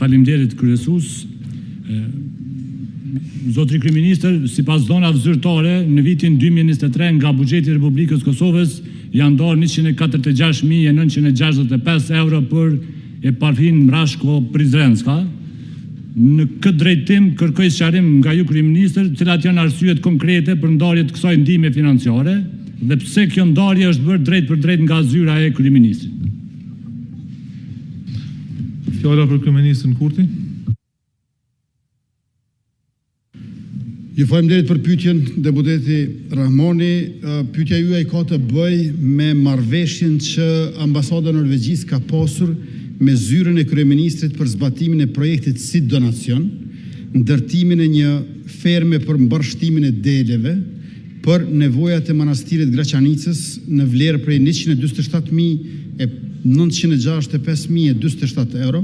Faleminderit kryesues. Zotri kryeministër, sipas dhënave zyrtare, në vitin 2023 nga buxheti i Republikës Kosovës janë ndarë 146.965 euro për Eparfin Mrashko-Prizrenska. Në këtë drejtim kërkoj sqarim nga ju kryeministër, cilat janë arsyet konkrete për ndarje të kësaj ndihme financiare dhe pse kjo ndarje është bërë drejt për drejt nga zyra e kryeministrit. Fjala për kryeministrin Kurti. Ju faleminderit për pyetjen, deputeti Rahmoni. Pyetja juaj ka të bëjë me marrëveshjen që ambasada norvegjise ka pasur me zyrën e kryeministrit për zbatimin e projektit si donacion, ndërtimin e një ferme për mbarshtimin e deleve për nevojat e manastirit Graçanicës në vlerë prej 127.965.027 euro.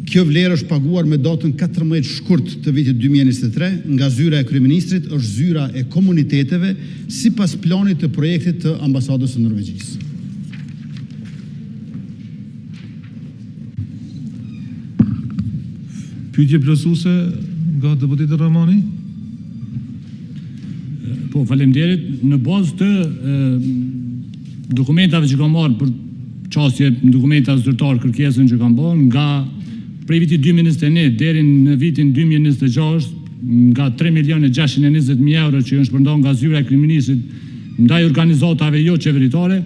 Kjo vlerë është paguar me datën 14 shkurt të vitit 2023 nga zyra e kryeministrit, është zyra e komuniteteve sipas planit të projektit të ambasadës së Norvegjisë. Pyetje plotësuese nga deputeti Rahmoni. Po, faleminderit. Në bazë të dokumentave që kam marrë për çështje në dokumenta zyrtare kërkesën që kam bërë nga prej vitit 2021 deri në vitin 2026 nga 3.620.000 euro që është shpërndarë nga zyra e kryeministrit ndaj organizatave jo qeveritare,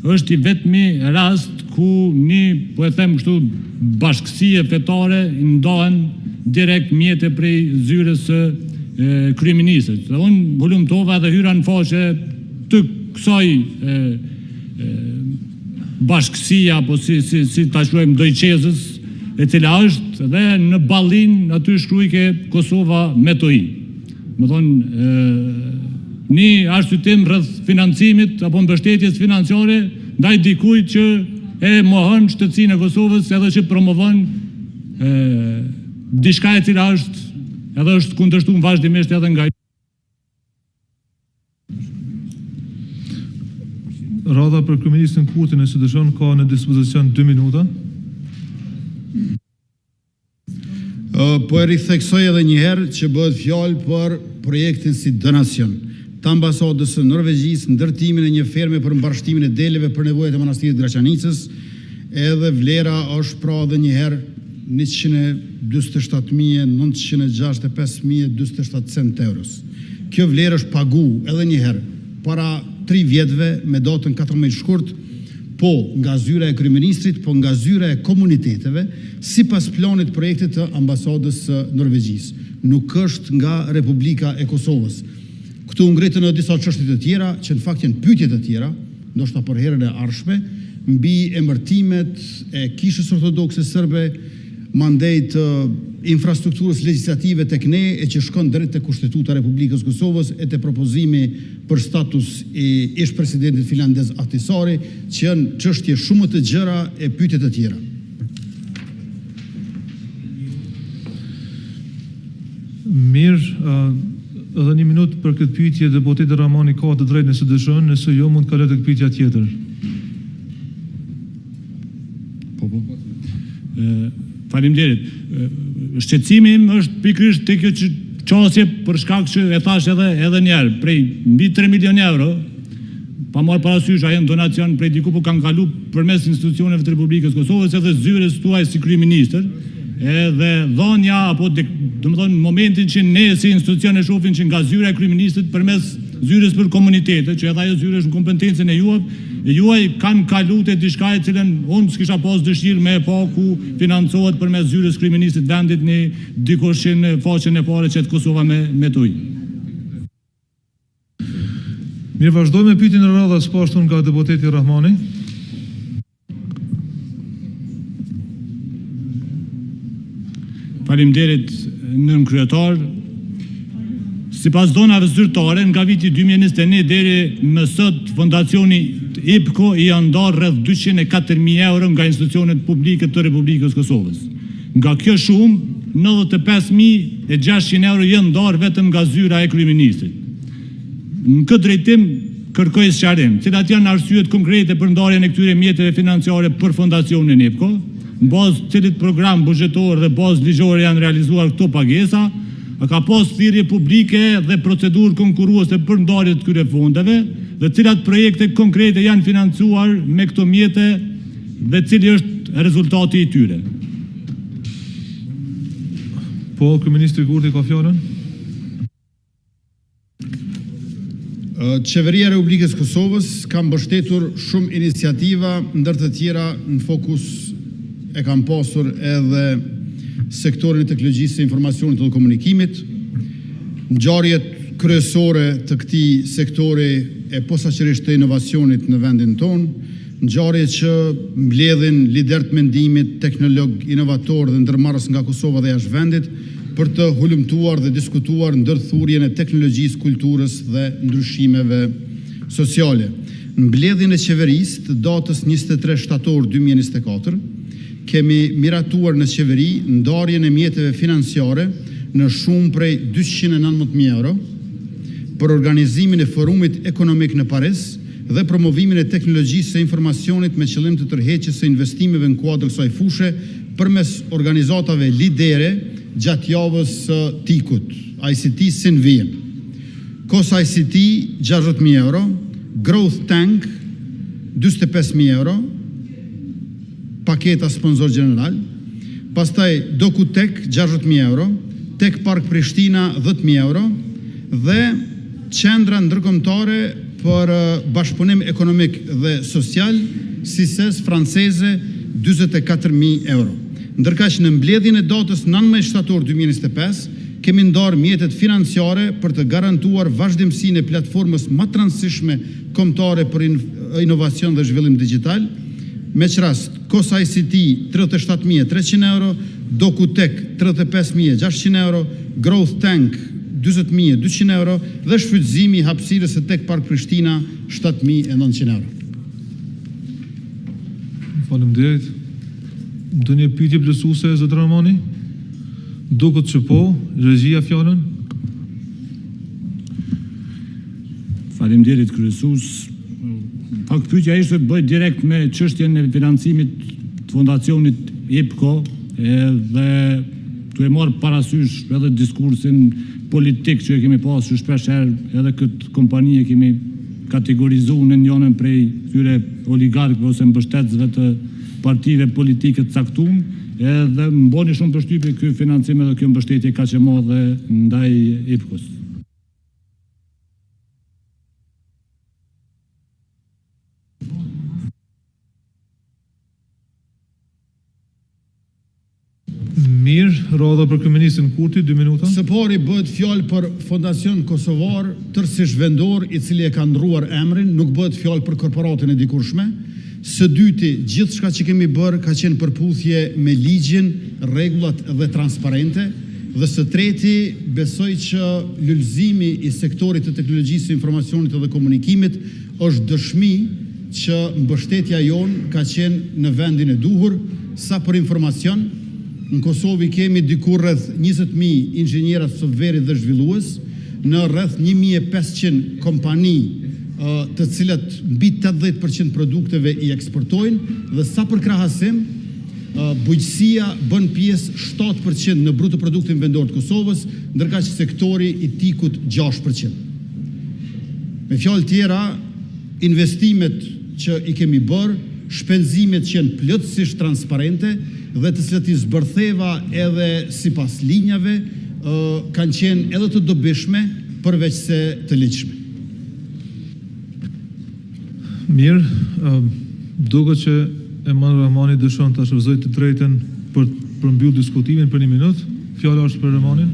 është i vetmi rast ku një, po e them kështu, bashkësie fetare ndahen direkt mjete prej zyrës së kryeministrit. Dhe unë volumtova dhe hyra në faqe të kësaj bashkësia, apo si ta quajmë dojqezës, e cila është dhe në ballin aty shkruajke Kosova me to i. Më thonë, një arsyetim rreth financimit apo mbështetjes financiare ndaj dikujt që e mohon shtetësinë e Kosovës edhe që promovon diçka e cila është kundërshtuar vazhdimisht edhe nga Radha për kryeministrin Kurti, nëse dëshon, ka në dispozicion 2 minuta. Po e ritheksoj edhe një herë që bëhet fjalë për projektin si donacion të ambasadës së Norvegjisë, ndërtimin e një ferme për mbarshtimin e deleve për nevojat e manastirit Graçanicës, edhe vlera është pra edhe një herë 147.965.027 euros. Kjo vlerë është pagu edhe një herë para 3 vjetëve me datën 14 shkurt, po nga zyra e kryeministrit, po nga zyra e komuniteteve, sipas planit projektit të ambasadës së Norvegjisë. Nuk është nga Republika e Kosovës. Këtu ngritën edhe disa çështje të tjera, që në fakt janë pyetje të tjera, ndoshta për herën e ardhshme, mbi emërtimet e Kishës Ortodokse Serbe, mandej të infrastrukturës legjislative tek ne, e që shkon drejt te Kushtetuta e Republikës Kosovës, e te propozimi për status i ish-presidentit finlandez Ahtisaari, që janë çështje shumë të gjëra e pyetje të tjera. Mirë, edhe 1 minutë për këtë pyetje, deputeti Rahmoni ka të drejtë nëse dëshon, nëse jo mund të kaloj tek pyetja tjetër. Po. Faleminderit. Shqetësimi im është pikërisht te kjo çështje për shkak që e thash edhe një herë, prej mbi 3 milion euro, pa marrë parasysh ai donacion prej diku po kanë kalu përmes institucioneve të Republikës Kosovës edhe zyrës tuaj si kryeministër, edhe dhënia apo domethënë momentin që ne si institucion e shohim që nga zyra e kryeministrit përmes zyrës për komunitete, që edhe ajo zyrë është në kompetencën e juaj kanë kalu te diçka e cilën unë s'kisha pas dëshirë me e pa ku financohet përmes zyrës kryeministrit vendit në dikush në faqen e parë që të Kosova me to i. Mirë, vazhdojmë me pyetjen e radhës poshtë nga deputeti Rahmoni. Faleminderit nën kryetar. Sipas dhënave zyrtare, nga viti 2021 deri më sot, fondacioni IPCO i janë ndarë rreth 204.000 euro nga institucionet publike të Republikës Kosovës. Nga kjo shumë, 95.600 euro janë ndarë vetëm nga zyra e kryeministrit. Në këtë drejtim kërkoj sqarim, cilat janë arsyet konkrete për ndarjen e këtyre mjeteve financiare për fondacionin IPCO, në bazë cilit program buxhetor dhe bazë ligjore janë realizuar këto pagesa, a ka pas thirrje publike dhe procedurë konkurruese për ndarje të këtyre fondeve, dhe cilat projekte konkrete janë financuar me këto mjete dhe cili është rezultati i tyre. Po, Kryeministri Kurti ka fjalën. Qeveria e Republikës Kosovës ka mbështetur shumë iniciativa, ndër të tjera në fokus e kam pasur edhe sektorin e teknologjisë së informacionit dhe komunikimit. Ngjarjet kryesore të këtij sektori e posaçërisht të inovacionit në vendin tonë, ngjarje që mbledhin lider të mendimit, teknolog, inovator dhe ndërmarrës nga Kosova dhe jashtë vendit, për të hulumtuar dhe diskutuar ndërthurjen e teknologjisë, kulturës dhe ndryshimeve sociale. Në mbledhjen e qeverisë të datës 23 shtator 2024, kemi miratuar në qeveri ndarjen e mjeteve financiare në shumë prej 219.000 euro për organizimin e forumit ekonomik në Paris dhe promovimin e teknologjisë së informacionit me qëllim të tërheqjes së investimeve në kuadër kësaj fushe përmes organizatave lidere gjatë javës së tikut, ICT Sinviem. KOS ICT 60.000 euro, Growth Tank 45.000 euro, paketa sponsor general, pastaj Dokutek 60.000 euro, Tek Park Prishtina 10.000 euro dhe qendra ndërkombëtare për bashkëpunim ekonomik dhe social, CICES franceze 44.000 euro. Ndërkaq në mbledhjen e datës 19 shtator 2025 kemi ndarë mjetet financiare për të garantuar vazhdimsinë e platformës më të rëndësishme kombëtare për inovacion dhe zhvillim digital, me rast KOS ICT 37.300 euro, Dokutek 35.600 euro, Growth Tank 20.200 euro dhe shfrytëzimi i hapësirës së Tek Park Prishtina 7.900 euro. Faleminderit. Ndonjë pyetje plotësuese, zot Ramani? Duket që po, regjia fjalën. Faleminderit kryesues. Fakt pyetja ishte bëj direkt me çështjen e financimit të fondacionit IPCO dhe tu e marr parasysh edhe diskursin politik që kemi pasur shpesh herë edhe këtë kompani e kemi kategorizuar në njënën prej këtyre oligarkëve ose mbështetësve të partive politike të caktuar, edhe më boni shumë përshtypje ky financim edhe kjo mbështetje kaq e madhe ndaj IPCO-s. Mirë, radha për Kryeministrin Kurti, 2 minuta. Së pari bëhet fjalë për Fondacion Kosovar, tërësisht vendor, i cili e ka ndruar emrin, nuk bëhet fjalë për korporatën e dikurshme. Së dyti, gjithë shka që kemi bërë ka qenë përputhje me ligjin, rregullat dhe transparente, dhe së treti, besoj që lullëzimi i sektorit të teknologjisë së informacionit dhe komunikimit është dëshmi që mbështetja jonë ka qenë në vendin e duhur. Sa për informacion, në Kosovë kemi diku rreth 20.000 inxhiniera softverit dhe zhvillues, në rreth 1.500 kompani të cilat mbi 80% produkteve i eksportojnë, dhe sa për krahasim, bujqësia bën pjesë 7% në bruto produktin vendor të Kosovës, ndërkaq sektori i tikut 6%. Me fjalë tjera, investimet që i kemi bërë, shpenzimet që janë plotësisht transparente dhe të cilat i zbërtheva edhe sipas linjave, kanë qenë edhe të dobishme përveç se të ligjshme. Mirë, duket që Eman Rahmani dëshon të shfrytëzoj të drejtën për mbyll diskutimin për 1 minutë. Fjala është për Rahmanin.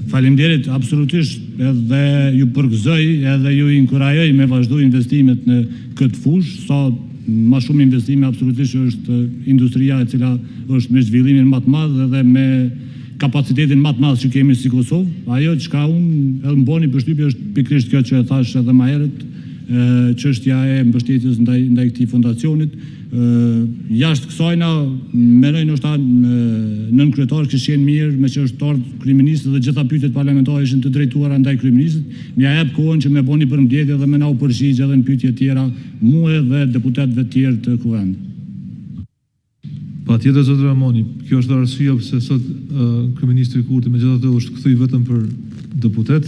Faleminderit, absolutisht, edhe ju përgëzoj, edhe ju inkurajoj me vazhdu investimet në këtë fushë, sa ma shumë investime absolutisht është industria e cila është me zhvillimin më të madh dhe me kapacitetin më të madh që kemi si Kosovë. Ajo çka unë edhe mboni përshtypje është pikërisht kjo që e thash edhe më herët, çështja e mbështetjes ndaj këtij fondacionit. Jashtë kësajna, mendoj ndoshta nën kryetar kishin mirë me që është ardhur kryeministri dhe gjitha pyetjet parlamentare ishin të drejtuara ndaj kryeministrit. M'ia jap kohën që më bëni përmbledhje dhe më na u përgjigj edhe në pyetje tjera mua dhe deputetëve të tjerë të kuvendit. Patjetër zoti Ramoni, kjo është arsyeja pse sot kryeministri Kurti megjithatë është kthy vetëm për deputet.